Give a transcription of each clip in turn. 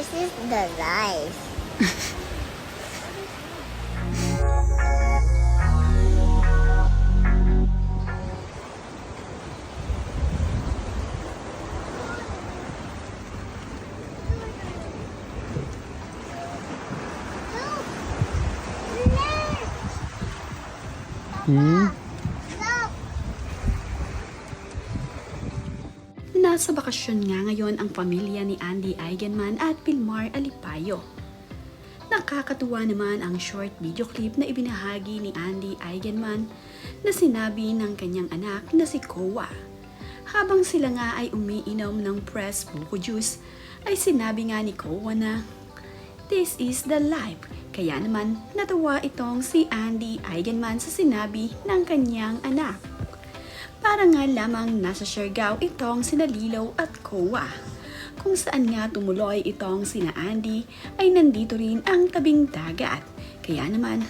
This is the life. Hmm? Look! Nasa bakasyon nga ngayon ang pamilya ni Andy Eigenman at Pilmar Alipayo. Nakakatuwa naman ang short video clip na ibinahagi ni Andy Eigenman na sinabi ng kanyang anak na si Kowa. Habang sila nga ay umiinom ng press buko juice, ay sinabi nga ni Kowa na, "This is the life." Kaya naman natawa itong si Andy Eigenman sa sinabi ng kanyang anak. Para nga lamang nasa Siargao itong sina Lilow at Kowa. Kung saan nga tumuloy itong sina Andy ay nandito rin ang tabing dagat. Kaya naman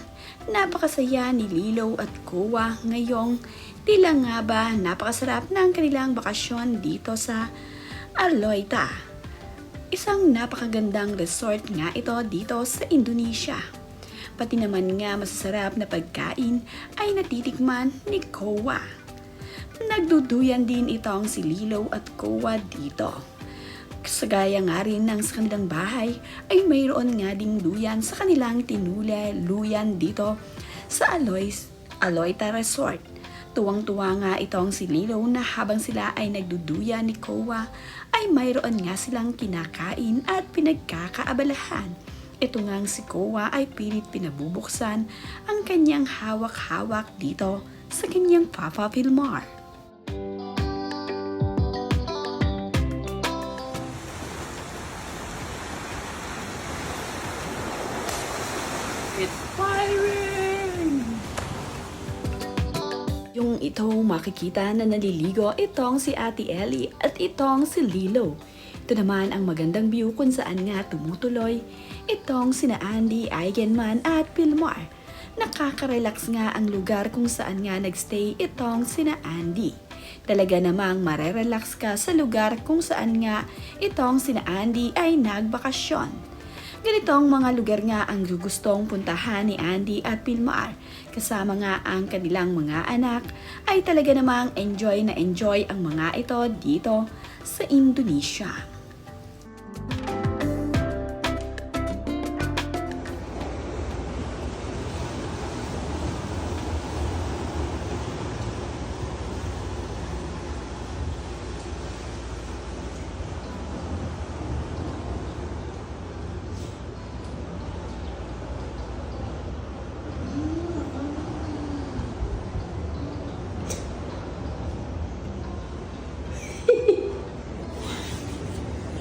napakasaya ni Lilow at Kowa ngayong tila nga ba napakasarap ng kanilang bakasyon dito sa Aloyta. Isang napakagandang resort nga ito dito sa Indonesia. Pati naman nga masasarap na pagkain ay natitikman ni Kowa. Nagduduyan din itong si Lilow at Kowa dito. Sa gaya nga rin ng sa kanilang bahay ay mayroon nga ding duyan sa kanilang tinuluyan dito sa Aloyta Resort. Tuwang-tuwa nga itong si Lilow na habang sila ay nagduduyan ni Kowa ay mayroon nga silang kinakain at pinagkakaabalahan. Ito ngang si Kowa ay pilit pinabubuksan ang kanyang hawak-hawak dito sa kanyang Papa Pilmar. It's firing! Yung ito makikita na naliligo itong si Ate Ellie at itong si Lilo. Ito naman ang magandang view kung saan nga tumutuloy itong sina Andy Eigenman at Pilmar. Nakaka-relax nga ang lugar kung saan nga nagstay itong sina Andy. Talaga namang marerelax ka sa lugar kung saan nga itong sina Andy ay nagbakasyon. Ganitong mga lugar nga ang gustong puntahan ni Andy at Pilmar. Kasama nga ang kanilang mga anak ay talaga namang enjoy na enjoy ang mga ito dito sa Indonesia.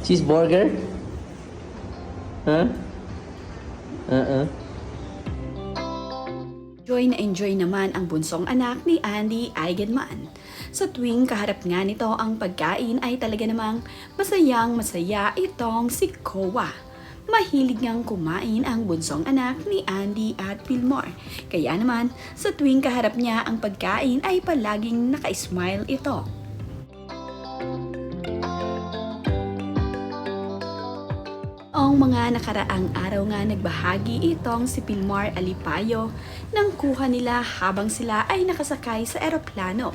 Cheeseburger? Huh? Enjoy naman ang bunsong anak ni Andy Eigenman. Sa tuwing kaharap nga nito ang pagkain ay talaga namang masayang masaya itong si Kowa. Mahilig ngang kumain ang bunsong anak ni Andy at Pilmar. Kaya naman sa tuwing kaharap niya ang pagkain ay palaging naka-smile ito. Ang mga nakaraang araw nga nagbahagi itong si Pilmar Alipayo nang kuha nila habang sila ay nakasakay sa eroplano.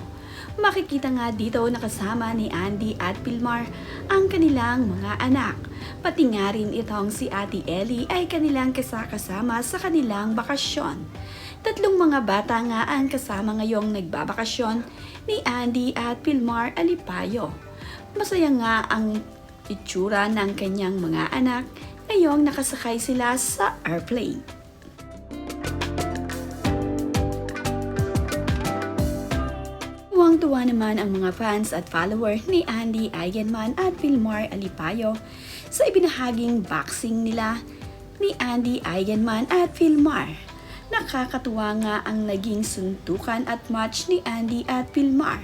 Makikita nga dito nakasama ni Andy at Pilmar ang kanilang mga anak. Pati nga rin itong si Ate Ellie ay kanilang kasama sa kanilang bakasyon. Tatlong mga bata nga ang kasama ngayong nagbabakasyon ni Andy at Pilmar Alipayo. Masaya nga ang itsura ng kanyang mga anak ngayong nakasakay sila sa airplane. Tuwang-tuwa naman ang mga fans at follower ni Andy Eigenman at Pilmar Alipayo sa ibinahaging boxing nila ni Andy Eigenman at Pilmar. Nakakatuwa nga ang naging suntukan at match ni Andy at Pilmar.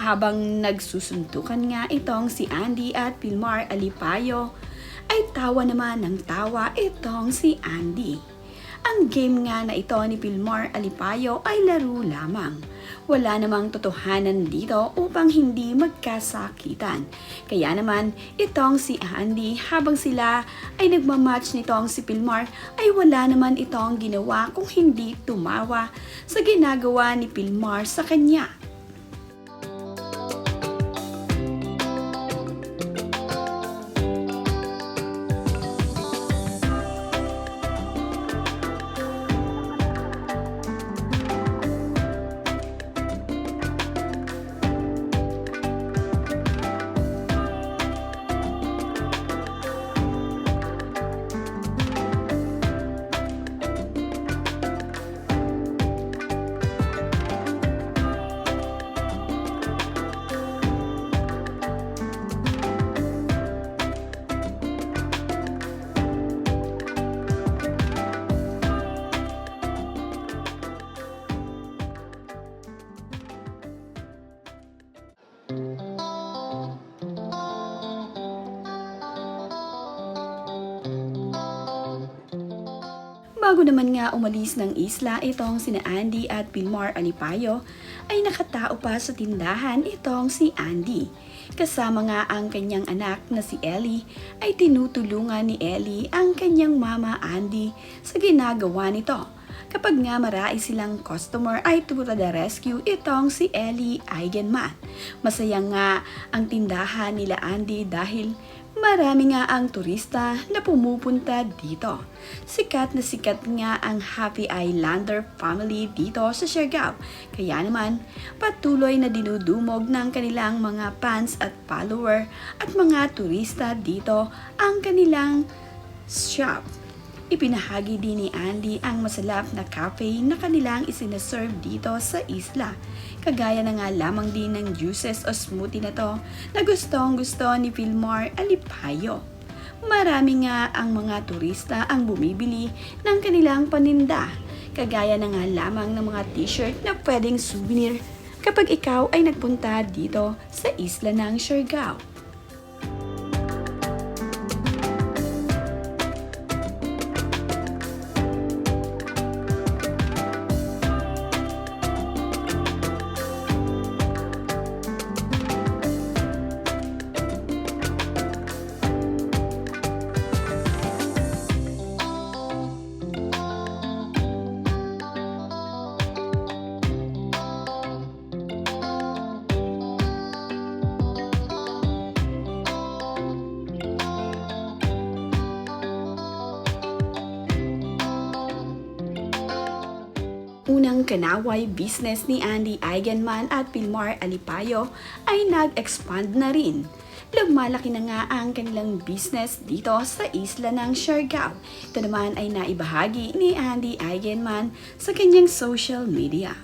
Habang nagsusuntukan nga itong si Andy at Pilmar Alipayo, ay tawa naman ng tawa itong si Andy. Ang game nga na ito ni Pilmar Alipayo ay laro lamang. Wala namang totohanan dito upang hindi magkasakitan. Kaya naman, itong si Andy habang sila ay nagmamatch nitong si Pilmar ay wala naman itong ginawa kung hindi tumawa sa ginagawa ni Pilmar sa kanya. Bago naman nga umalis ng isla itong sina Andy at Pilmar Alipayo, ay nakatao pa sa tindahan itong si Andy. Kasama nga ang kanyang anak na si Ellie ay tinutulungan ni Ellie ang kanyang mama Andy sa ginagawa nito. Kapag nga marai silang customer ay to the rescue itong si Ellie Eigenman. Masaya nga ang tindahan nila Andy dahil marami nga ang turista na pumupunta dito. Sikat na sikat nga ang Happy Islander family dito sa Siargao. Kaya naman, patuloy na dinudumog ng kanilang mga fans at follower at mga turista dito ang kanilang shop. Ipinahagi din ni Andy ang masalap na cafe na kanilang isinaserve dito sa isla. Kagaya na nga lamang din ng juices o smoothie na to na gustong gusto ni Pilmar Alipayo. Marami nga ang mga turista ang bumibili ng kanilang paninda. Kagaya na nga lamang ng mga t-shirt na pwedeng souvenir kapag ikaw ay nagpunta dito sa isla ng Siargao. Unang kanaway business ni Andy Eigenman at Pilmar Alipayo ay nag-expand na rin. Lumalaki na nga ang kanilang business dito sa isla ng Siargao. Ito naman ay naibahagi ni Andy Eigenman sa kanyang social media.